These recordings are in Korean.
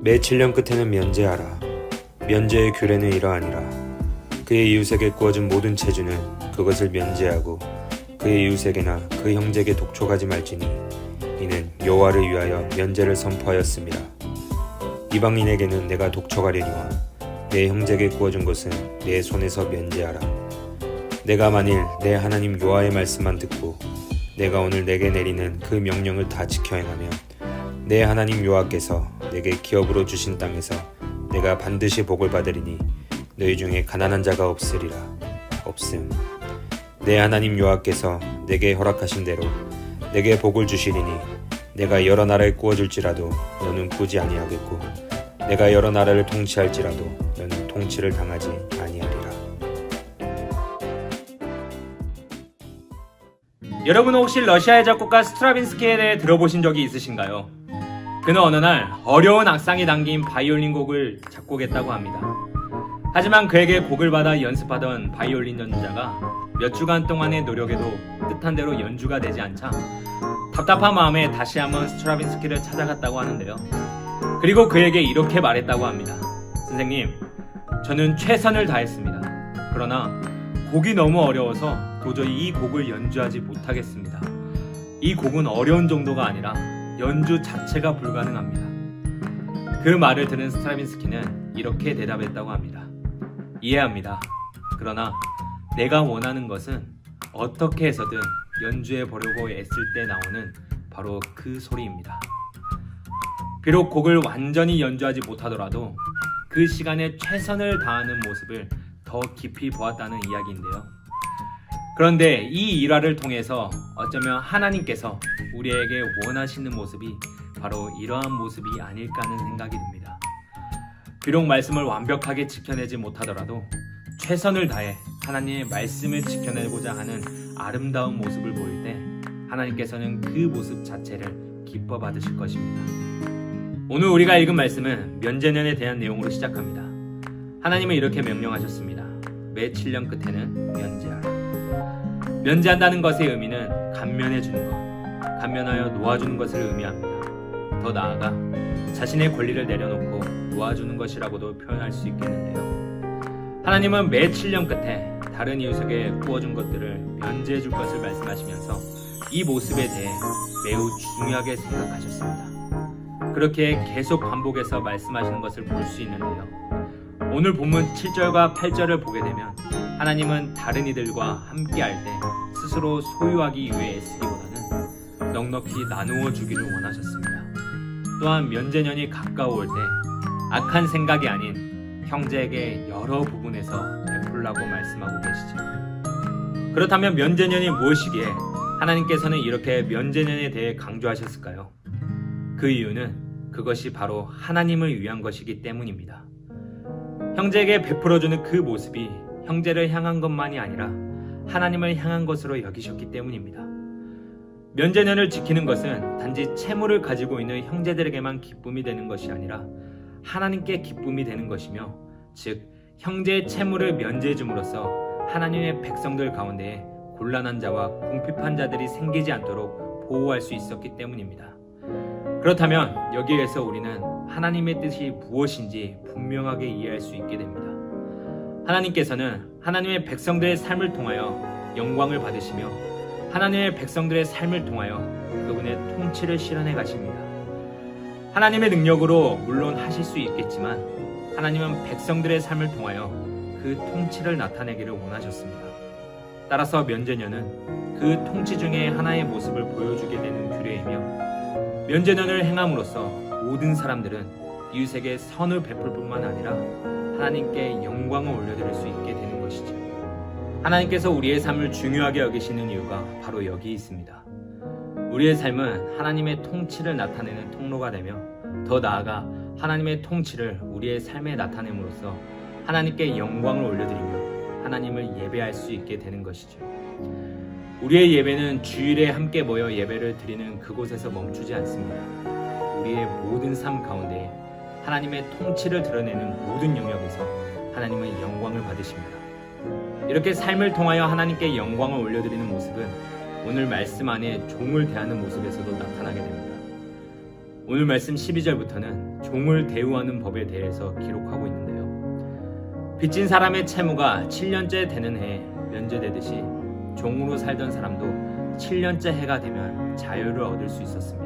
매 7년 끝에는 면제하라. 면제의 규례는 이러하니라. 그의 이웃에게 구워준 모든 체주는 그것을 면제하고 그의 이웃에게나 그 형제에게 독촉하지 말지니 이는 여호와를 위하여 면제를 선포하였습니다. 이방인에게는 내가 독촉하려니와 내 형제에게 구워준 것은 내 손에서 면제하라. 내가 만일 내 하나님 여호와의 말씀만 듣고 내가 오늘 내게 내리는 그 명령을 다 지켜 행하면 내 하나님 여호와께서 내게 기업으로 주신 땅에서 내가 반드시 복을 받으리니 너희 중에 가난한 자가 없으리라. 없음. 내 하나님 여호와께서 내게 허락하신 대로 내게 복을 주시리니 내가 여러 나라에 구워줄지라도 너는 꾸지 아니하겠고 내가 여러 나라를 통치할지라도 너는 통치를 당하지 아니하리라. 여러분은 혹시 러시아의 작곡가 스트라빈스키에 대해 들어보신 적이 있으신가요? 그는 어느 날 어려운 악상이 담긴 바이올린 곡을 작곡했다고 합니다. 하지만 그에게 곡을 받아 연습하던 바이올린 연주자가 몇 주간 동안의 노력에도 뜻한 대로 연주가 되지 않자 답답한 마음에 다시 한번 스트라빈스키를 찾아갔다고 하는데요. 그리고 그에게 이렇게 말했다고 합니다. 선생님, 저는 최선을 다했습니다. 그러나 곡이 너무 어려워서 도저히 이 곡을 연주하지 못하겠습니다. 이 곡은 어려운 정도가 아니라 연주 자체가 불가능합니다. 그 말을 들은 스트라빈스키는 이렇게 대답했다고 합니다. 이해합니다. 그러나 내가 원하는 것은 어떻게 해서든 연주해 보려고 애쓸 때 나오는 바로 그 소리입니다. 비록 곡을 완전히 연주하지 못하더라도 그 시간에 최선을 다하는 모습을 더 깊이 보았다는 이야기인데요. 그런데 이 일화를 통해서 어쩌면 하나님께서 우리에게 원하시는 모습이 바로 이러한 모습이 아닐까 하는 생각이 듭니다. 비록 말씀을 완벽하게 지켜내지 못하더라도 최선을 다해 하나님의 말씀을 지켜내고자 하는 아름다운 모습을 보일 때 하나님께서는 그 모습 자체를 기뻐 받으실 것입니다. 오늘 우리가 읽은 말씀은 면제년에 대한 내용으로 시작합니다. 하나님은 이렇게 명령하셨습니다. 매 7년 끝에는 면제하라. 면제한다는 것의 의미는 감면해주는 것, 감면하여 놓아주는 것을 의미합니다. 더 나아가 자신의 권리를 내려놓고 놓아주는 것이라고도 표현할 수 있겠는데요. 하나님은 매 7년 끝에 다른 이웃에게 구워준 것들을 면제해줄 것을 말씀하시면서 이 모습에 대해 매우 중요하게 생각하셨습니다. 그렇게 계속 반복해서 말씀하시는 것을 볼 수 있는데요. 오늘 본문 7절과 8절을 보게 되면 하나님은 다른 이들과 함께 할 때 스스로 소유하기 위해 애쓰기보다는 넉넉히 나누어 주기를 원하셨습니다. 또한 면제년이 가까워올 때 악한 생각이 아닌 형제에게 여러 부분에서 베풀라고 말씀하고 계시죠. 그렇다면 면제년이 무엇이기에 하나님께서는 이렇게 면제년에 대해 강조하셨을까요? 그 이유는 그것이 바로 하나님을 위한 것이기 때문입니다. 형제에게 베풀어주는 그 모습이 형제를 향한 것만이 아니라 하나님을 향한 것으로 여기셨기 때문입니다. 면제년을 지키는 것은 단지 채무를 가지고 있는 형제들에게만 기쁨이 되는 것이 아니라 하나님께 기쁨이 되는 것이며, 즉 형제의 채무를 면제해 줌으로써 하나님의 백성들 가운데에 곤란한 자와 궁핍한 자들이 생기지 않도록 보호할 수 있었기 때문입니다. 그렇다면 여기에서 우리는 하나님의 뜻이 무엇인지 분명하게 이해할 수 있게 됩니다. 하나님께서는 하나님의 백성들의 삶을 통하여 영광을 받으시며 하나님의 백성들의 삶을 통하여 그분의 통치를 실현해 가십니다. 하나님의 능력으로 물론 하실 수 있겠지만 하나님은 백성들의 삶을 통하여 그 통치를 나타내기를 원하셨습니다. 따라서 면제년은 그 통치 중에 하나의 모습을 보여주게 되는 규례이며, 면제년을 행함으로써 모든 사람들은 이웃에게 선을 베풀 뿐만 아니라 하나님께 영광을 올려드릴 수 있게 되는 것이죠. 하나님께서 우리의 삶을 중요하게 여기시는 이유가 바로 여기 있습니다. 우리의 삶은 하나님의 통치를 나타내는 통로가 되며, 더 나아가 하나님의 통치를 우리의 삶에 나타냄으로써 하나님께 영광을 올려드리며 하나님을 예배할 수 있게 되는 것이죠. 우리의 예배는 주일에 함께 모여 예배를 드리는 그곳에서 멈추지 않습니다. 우리의 모든 삶 가운데 하나님의 통치를 드러내는 모든 영역에서 하나님은 영광을 받으십니다. 이렇게 삶을 통하여 하나님께 영광을 올려드리는 모습은 오늘 말씀 안에 종을 대하는 모습에서도 나타나게 됩니다. 오늘 말씀 12절부터는 종을 대우하는 법에 대해서 기록하고 있는데요. 빚진 사람의 채무가 7년째 되는 해에 면제되듯이 종으로 살던 사람도 7년째 해가 되면 자유를 얻을 수 있었습니다.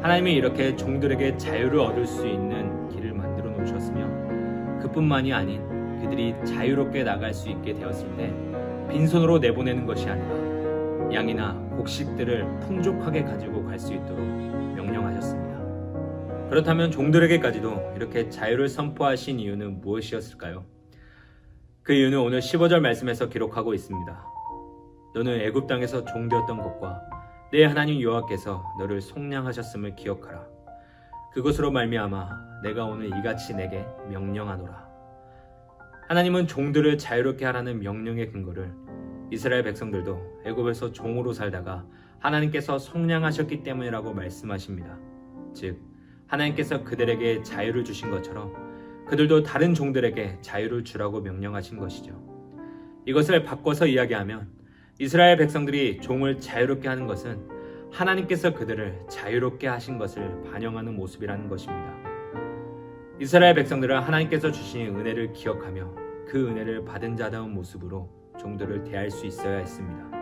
하나님이 이렇게 종들에게 자유를 얻을 수 있는 길을 만들어 놓으셨으며 그뿐만이 아닌 그들이 자유롭게 나갈 수 있게 되었을 때 빈손으로 내보내는 것이 아니라 양이나 곡식들을 풍족하게 가지고 갈 수 있도록 명령하셨습니다. 그렇다면 종들에게까지도 이렇게 자유를 선포하신 이유는 무엇이었을까요? 그 이유는 오늘 15절 말씀에서 기록하고 있습니다. 너는 애굽 땅에서 종되었던 것과 내 하나님 여호와께서 너를 속량하셨음을 기억하라. 그것으로 말미암아 내가 오늘 이같이 내게 명령하노라. 하나님은 종들을 자유롭게 하라는 명령의 근거를 이스라엘 백성들도 애굽에서 종으로 살다가 하나님께서 속량하셨기 때문이라고 말씀하십니다. 즉 하나님께서 그들에게 자유를 주신 것처럼 그들도 다른 종들에게 자유를 주라고 명령하신 것이죠. 이것을 바꿔서 이야기하면 이스라엘 백성들이 종을 자유롭게 하는 것은 하나님께서 그들을 자유롭게 하신 것을 반영하는 모습이라는 것입니다. 이스라엘 백성들은 하나님께서 주신 은혜를 기억하며 그 은혜를 받은 자다운 모습으로 종들을 대할 수 있어야 했습니다.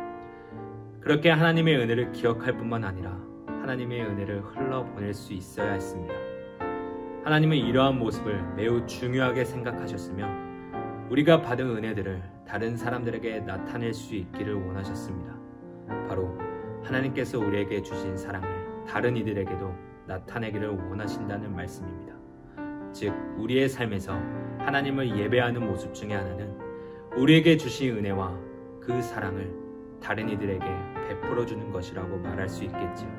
그렇게 하나님의 은혜를 기억할 뿐만 아니라 하나님의 은혜를 흘러보낼 수 있어야 했습니다. 하나님은 이러한 모습을 매우 중요하게 생각하셨으며 우리가 받은 은혜들을 다른 사람들에게 나타낼 수 있기를 원하셨습니다. 바로 하나님께서 우리에게 주신 사랑을 다른 이들에게도 나타내기를 원하신다는 말씀입니다. 즉 우리의 삶에서 하나님을 예배하는 모습 중에 하나는 우리에게 주신 은혜와 그 사랑을 다른 이들에게 베풀어 주는 것이라고 말할 수 있겠지요.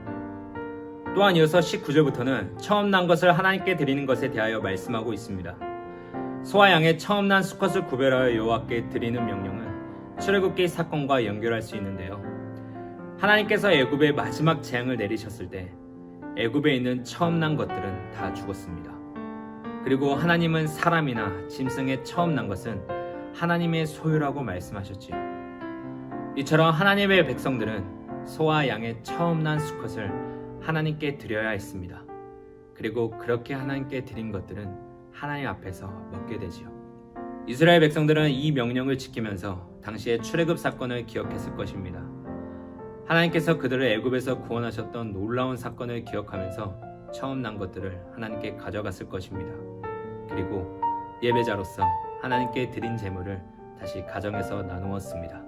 또한 이어서 19절부터는 처음 난 것을 하나님께 드리는 것에 대하여 말씀하고 있습니다. 소와 양의 처음 난 수컷을 구별하여 여호와께 드리는 명령은 출애굽기 사건과 연결할 수 있는데요. 하나님께서 애굽에 마지막 재앙을 내리셨을 때 애굽에 있는 처음 난 것들은 다 죽었습니다. 그리고 하나님은 사람이나 짐승의 처음 난 것은 하나님의 소유라고 말씀하셨지요. 이처럼 하나님의 백성들은 소와 양의 처음 난 수컷을 하나님께 드려야 했습니다. 그리고 그렇게 하나님께 드린 것들은 하나님 앞에서 먹게 되지요. 이스라엘 백성들은 이 명령을 지키면서 당시의 출애굽 사건을 기억했을 것입니다. 하나님께서 그들을 애굽에서 구원하셨던 놀라운 사건을 기억하면서 처음 난 것들을 하나님께 가져갔을 것입니다. 그리고 예배자로서 하나님께 드린 제물을 다시 가정에서 나누었습니다.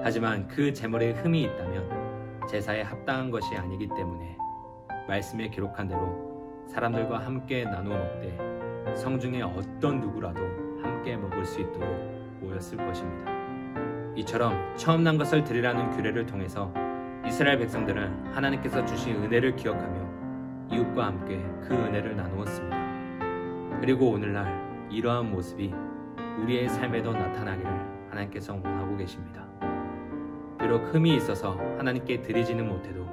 하지만 그 제물에 흠이 있다면 제사에 합당한 것이 아니기 때문에 말씀에 기록한 대로 사람들과 함께 나누어 먹되 성중에 어떤 누구라도 함께 먹을 수 있도록 모였을 것입니다. 이처럼 처음 난 것을 드리라는 규례를 통해서 이스라엘 백성들은 하나님께서 주신 은혜를 기억하며 이웃과 함께 그 은혜를 나누었습니다. 그리고 오늘날 이러한 모습이 우리의 삶에도 나타나기를 하나님께서 원하고 계십니다. 비록 흠이 있어서 하나님께 드리지는 못해도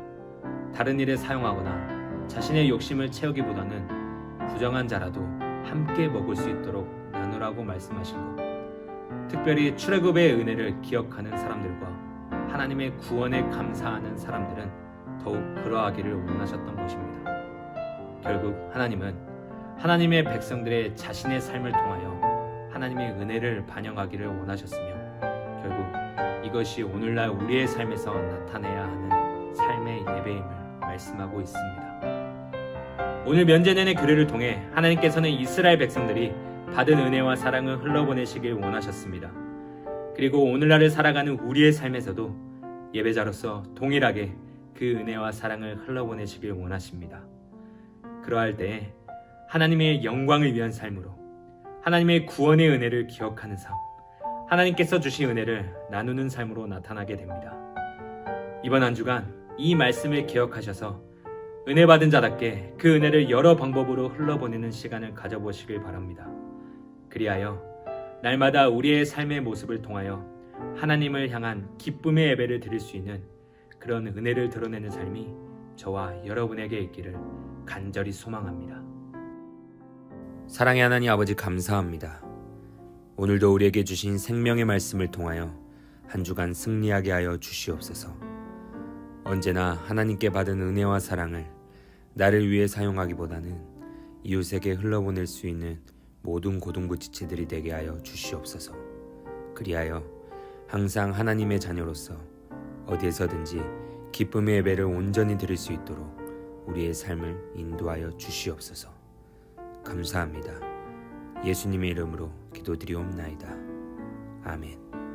다른 일에 사용하거나 자신의 욕심을 채우기보다는 부정한 자라도 함께 먹을 수 있도록 나누라고 말씀하신 것. 특별히 출애굽의 은혜를 기억하는 사람들과 하나님의 구원에 감사하는 사람들은 더욱 그러하기를 원하셨던 것입니다. 결국 하나님은 하나님의 백성들의 자신의 삶을 통하여 하나님의 은혜를 반영하기를 원하셨으며 결국 이것이 오늘날 우리의 삶에서 나타내야 하는 삶의 예배임을 말씀하고 있습니다. 오늘 면제년의 규례를 통해 하나님께서는 이스라엘 백성들이 받은 은혜와 사랑을 흘러보내시길 원하셨습니다. 그리고 오늘날을 살아가는 우리의 삶에서도 예배자로서 동일하게 그 은혜와 사랑을 흘러보내시길 원하십니다. 그러할 때에 하나님의 영광을 위한 삶으로 하나님의 구원의 은혜를 기억하는 삶, 하나님께서 주신 은혜를 나누는 삶으로 나타나게 됩니다. 이번 한 주간 이 말씀을 기억하셔서 은혜 받은 자답게 그 은혜를 여러 방법으로 흘러보내는 시간을 가져보시길 바랍니다. 그리하여 날마다 우리의 삶의 모습을 통하여 하나님을 향한 기쁨의 예배를 드릴 수 있는 그런 은혜를 드러내는 삶이 저와 여러분에게 있기를 간절히 소망합니다. 사랑의 하나님 아버지 감사합니다. 오늘도 우리에게 주신 생명의 말씀을 통하여 한 주간 승리하게 하여 주시옵소서. 언제나 하나님께 받은 은혜와 사랑을 나를 위해 사용하기보다는 이웃에게 흘러보낼 수 있는 모든 고등부 지체들이 되게 하여 주시옵소서. 그리하여 항상 하나님의 자녀로서 어디에서든지 기쁨의 예배를 온전히 드릴 수 있도록 우리의 삶을 인도하여 주시옵소서. 감사합니다. 예수님의 이름으로 기도드리옵나이다. 아멘.